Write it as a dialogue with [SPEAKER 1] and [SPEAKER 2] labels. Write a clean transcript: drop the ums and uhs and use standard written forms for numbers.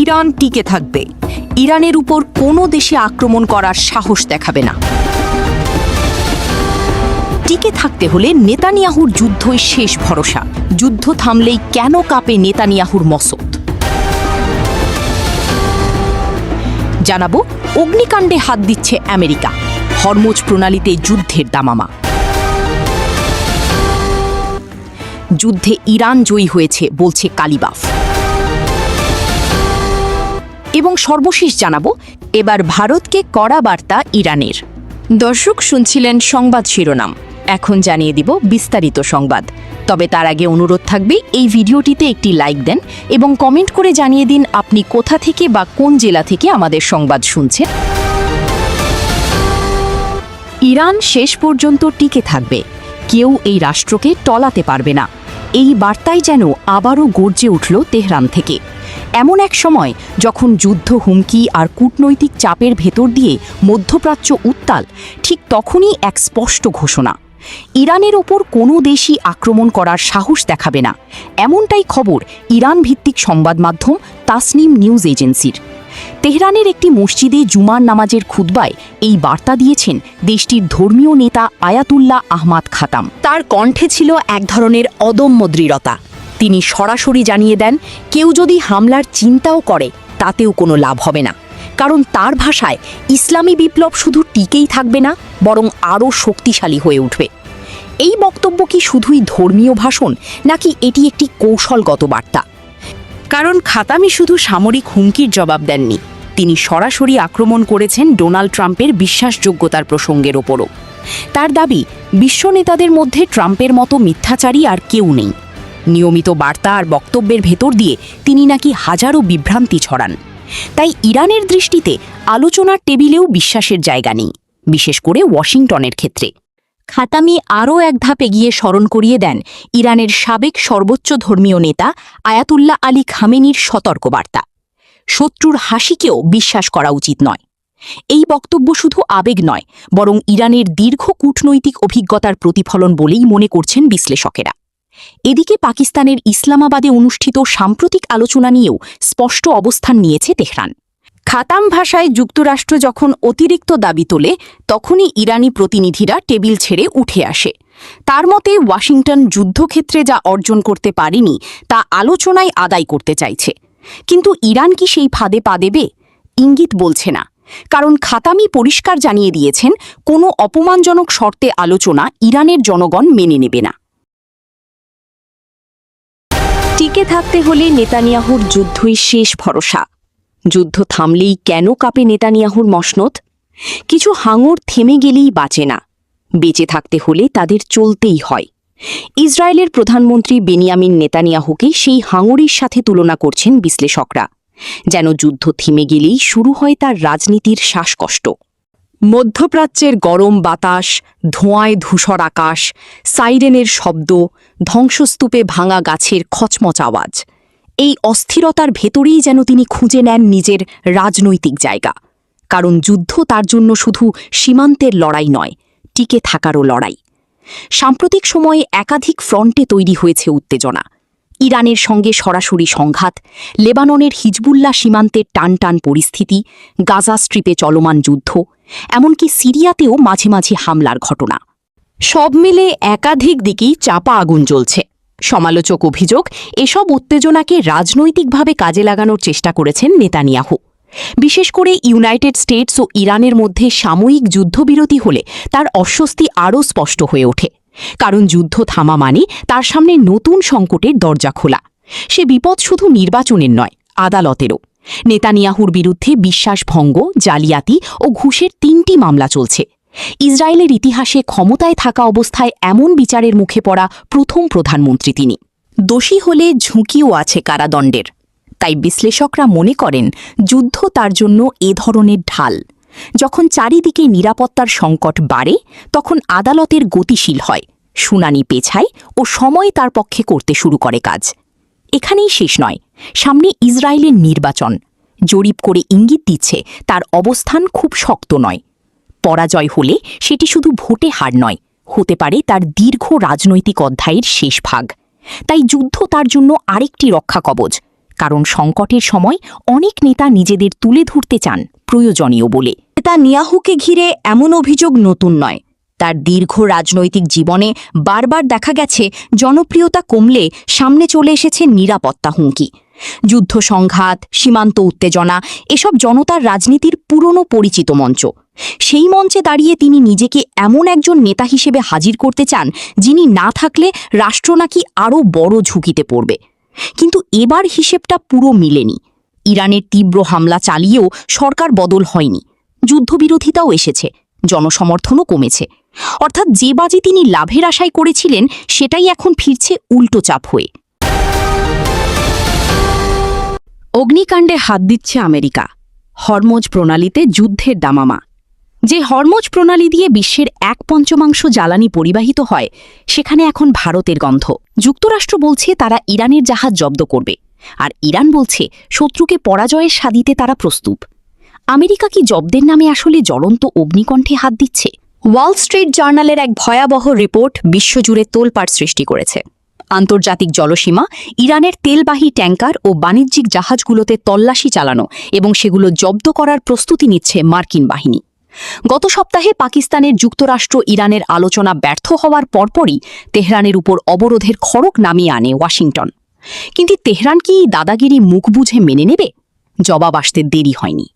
[SPEAKER 1] Iran টিকে থাকবে। ইরানের উপর কোনো দেশে আক্রমণ করার সাহস দেখাবে না। টিকে থাকতে হলে নেতানিয়াহুর যুদ্ধই শেষ ভরসা। যুদ্ধ থামলেই কেন কাঁপে নেতানিয়াহুর মসনদ? জানাবো অগ্নিকাণ্ডে হাত দিচ্ছে আমেরিকা, হরমুজ প্রণালীতে যুদ্ধের দামামা। যুদ্ধে ইরান জয়ী হয়েছে বলছে কালিবাফ। এবং সর্বশেষ জানাবো এবার ভারতকে কড়া বার্তা ইরানের। দর্শক শুনছিলেন সংবাদ শিরোনাম, এখন জানিয়ে দিব বিস্তারিত সংবাদ। তবে তার আগে অনুরোধ থাকবে এই ভিডিওটিতে একটি লাইক দেন এবং কমেন্ট করে জানিয়ে দিন আপনি কোথা থেকে বা কোন জেলা থেকে আমাদের সংবাদ শুনছেন। ইরান শেষ পর্যন্ত টিকে থাকবে, কেউ এই রাষ্ট্রকে টলাতে পারবে না, এই বার্তাই যেন আবারও গর্জে উঠল তেহরান থেকে। এমন এক সময় যখন যুদ্ধ হুমকি আর কূটনৈতিক চাপের ভেতর দিয়ে মধ্যপ্রাচ্য উত্তাল, ঠিক তখনই এক স্পষ্ট ঘোষণা, ইরানের ওপর কোনো দেশই আক্রমণ করার সাহস দেখাবে না। এমনটাই খবর ইরান ভিত্তিক সংবাদ মাধ্যম তাসনিম নিউজ এজেন্সির। তেহরানের একটি মসজিদে জুমার নামাজের খুতবায় এই বার্তা দিয়েছেন দেশটির ধর্মীয় নেতা আয়াতুল্লাহ আহমাদ খাতাম। তার কণ্ঠে ছিল এক ধরনের অদম্য দৃঢ়তা। তিনি সরাসরি জানিয়ে দেন, কেউ যদি হামলার চিন্তাও করে তাতেও কোনো লাভ হবে না, কারণ তার ভাষায় ইসলামী বিপ্লব শুধু টিকেই থাকবে না, বরং আরও শক্তিশালী হয়ে উঠবে। এই বক্তব্য কি শুধুই ধর্মীয় ভাষণ, নাকি এটি একটি কৌশলগত বার্তা? কারণ খাতামি শুধু সামরিক হুমকির জবাব দেননি, তিনি সরাসরি আক্রমণ করেছেন ডোনাল্ড ট্রাম্পের বিশ্বাসযোগ্যতার প্রসঙ্গের ওপরও। তার দাবি, বিশ্ব নেতাদের মধ্যে ট্রাম্পের মতো মিথ্যাচারী আর কেউ নেই। নিয়মিত বার্তা আর বক্তব্যের ভেতর দিয়ে তিনি নাকি হাজারো বিভ্রান্তি ছড়ান। তাই ইরানের দৃষ্টিতে আলোচনার টেবিলেও বিশ্বাসের জায়গা নেই, বিশেষ করে ওয়াশিংটনের ক্ষেত্রে। খাতামি আরও এক ধাপ এগিয়ে স্মরণ করিয়ে দেন ইরানের সাবেক সর্বোচ্চ ধর্মীয় নেতা আয়াতুল্লাহ আলী খামেনির সতর্কবার্তা, শত্রুর হাসিকেও বিশ্বাস করা উচিত নয়। এই বক্তব্য শুধু আবেগ নয়, বরং ইরানের দীর্ঘ কূটনৈতিক অভিজ্ঞতার প্রতিফলন বলেই মনে করছেন বিশ্লেষকেরা। এদিকে পাকিস্তানের ইসলামাবাদে অনুষ্ঠিত সাম্প্রতিক আলোচনা নিয়েও স্পষ্ট অবস্থান নিয়েছে তেহরান। খাতাম ভাষায় যুক্তরাষ্ট্র যখন অতিরিক্ত দাবি তোলে, তখনই ইরানি প্রতিনিধিরা টেবিল ছেড়ে উঠে আসে। তার মতে ওয়াশিংটন যুদ্ধক্ষেত্রে যা অর্জন করতে পারেনি তা আলোচনায় আদায় করতে চাইছে। কিন্তু ইরান কি সেই ফাঁদে পা দেবে? ইঙ্গিত বলছে না, কারণ খাতামি পরিষ্কার জানিয়ে দিয়েছেন কোনো অপমানজনক শর্তে আলোচনা ইরানের জনগণ মেনে নেবে না। টিকে থাকতে হলে নেতানিয়াহুর যুদ্ধই শেষ ভরসা। যুদ্ধ থামলেই কেন কাঁপে নেতানিয়াহুর মসনদ? কিছু হাঙর থেমে গেলেই বাঁচে না, বেঁচে থাকতে হলে তাদের চলতেই হয়। ইসরায়েলের প্রধানমন্ত্রী বেনিয়ামিন নেতানিয়াহুকে সেই হাঙরের সাথে তুলনা করছেন বিশ্লেষকরা, যেন যুদ্ধ থেমে গেলেই শুরু হয় তার রাজনীতির শ্বাসকষ্ট। মধ্যপ্রাচ্যের গরম বাতাস, ধোঁয়ায় ধূসর আকাশ, সাইরেনের শব্দ, ধ্বংসস্তূপে ভাঙা গাছের খচমচ আওয়াজ, এই অস্থিরতার ভেতরেই যেন তিনি খুঁজে নেন নিজের রাজনৈতিক জায়গা। কারণ যুদ্ধ তার জন্য শুধু সীমান্তের লড়াই নয়, টিকে থাকারও লড়াই। সাম্প্রতিক সময়ে একাধিক ফ্রন্টে তৈরি হয়েছে উত্তেজনা। ইরানের সঙ্গে সরাসরি সংঘাত, লেবাননের হিজবুল্লাহ সীমান্তের টানটান পরিস্থিতি, গাজা স্ট্রিপে চলমান যুদ্ধ, এমনকি সিরিয়াতেও মাঝে মাঝে হামলার ঘটনা। সব মিলে একাধিক দিকেই চাপা আগুন জ্বলছে। সমালোচক অভিযোগ, এসব উত্তেজনাকে রাজনৈতিকভাবে কাজে লাগানোর চেষ্টা করেছেন নেতানিয়াহু। বিশেষ করে ইউনাইটেড স্টেটস ও ইরানের মধ্যে সাময়িক যুদ্ধবিরতি হলে তার অস্বস্তি আরও স্পষ্ট হয়ে ওঠে। কারণ যুদ্ধ থামা মানে তার সামনে নতুন সংকটের দরজা খোলা। সে বিপদ শুধু নির্বাচনের নয়, আদালতেরও। নেতানিয়াহুর বিরুদ্ধে বিশ্বাসভঙ্গ, জালিয়াতি ও ঘুষের 3টি মামলা চলছে। ইসরায়েলের ইতিহাসে ক্ষমতায় থাকা অবস্থায় এমন বিচারের মুখে পড়া প্রথম প্রধানমন্ত্রী তিনি। দোষী হলে ঝুঁকিও আছে কারাদণ্ডের। তাই বিশ্লেষকরা মনে করেন যুদ্ধ তার জন্য এ ধরনের ঢাল। যখন চারিদিকে নিরাপত্তার সংকট বাড়ে, তখন আদালতের গতিশীল হয়, শুনানি পেছায় ও সময় তার পক্ষে করতে শুরু করে কাজ। এখানেই শেষ নয়, সামনে ইসরায়েলের নির্বাচন। জরিপ করে ইঙ্গিত দিচ্ছে তার অবস্থান খুব শক্ত নয়। পরাজয় হলে সেটি শুধু ভোটে হার নয়, হতে পারে তার দীর্ঘ রাজনৈতিক অধ্যায়ের শেষ ভাগ। তাই যুদ্ধ তার জন্য আরেকটি রক্ষা কবচ, কারণ সংকটের সময় অনেক নেতা নিজেদের তুলে ধরতে চান প্রয়োজনীয় বলে। নেতানিয়াহুকে ঘিরে এমন অভিযোগ নতুন নয়। তার দীর্ঘ রাজনৈতিক জীবনে বারবার দেখা গেছে জনপ্রিয়তা কমলে সামনে চলে এসেছে নিরাপত্তা হুমকি। যুদ্ধ সংঘাত, সীমান্ত উত্তেজনা এসব জনতার রাজনীতির পুরনো পরিচিত মঞ্চ। সেই মঞ্চে দাঁড়িয়ে তিনি নিজেকে এমন একজন নেতা হিসেবে হাজির করতে চান যিনি না থাকলে রাষ্ট্র নাকি আরও বড় ঝুঁকিতে পড়বে। কিন্তু এবার হিসেবটা পুরো মিলেনি। ইরানের তীব্র হামলা চালিয়েও সরকার বদল হয়নি, যুদ্ধবিরোধিতাও এসেছে, জনসমর্থনও কমেছে। অর্থাৎ যে বাজি তিনি লাভের আশায় করেছিলেন সেটাই এখন ফিরছে উল্টো চাপ হয়ে। অগ্নিকাণ্ডে হাত দিচ্ছে আমেরিকা। হরমোজ প্রণালীতে যুদ্ধের দামামা। যে হরমোজ প্রণালী দিয়ে বিশ্বের 1/5 জ্বালানি পরিবাহিত হয়, সেখানে এখন ভারতের গন্ধ। যুক্তরাষ্ট্র বলছে তারা ইরানের জাহাজ জব্দ করবে, আর ইরান বলছে শত্রুকে পরাজয়ের স্বাদিতে তারা প্রস্তুত। আমেরিকা কি জব্দের নামে আসলে জ্বলন্ত অগ্নিকণ্ঠে হাত দিচ্ছে? ওয়াল স্ট্রিট জার্নালের এক ভয়াবহ রিপোর্ট বিশ্বজুড়ে তোলপাড় সৃষ্টি করেছে। আন্তর্জাতিক জলসীমা, ইরানের তেলবাহী ট্যাঙ্কার ও বাণিজ্যিক জাহাজগুলোতে তল্লাশি চালানো এবং সেগুলো জব্দ করার প্রস্তুতি নিচ্ছে মার্কিন বাহিনী। গত সপ্তাহে পাকিস্তানের যুক্তরাষ্ট্র ইরানের আলোচনা ব্যর্থ হওয়ার পরপরই তেহরানের উপর অবরোধের খড়গ নামিয়ে আনে ওয়াশিংটন। কিন্তু তেহরান কি দাদাগিরি মুখ বুঝে মেনে নেবে? জবাব আসতে দেরি হয়নি।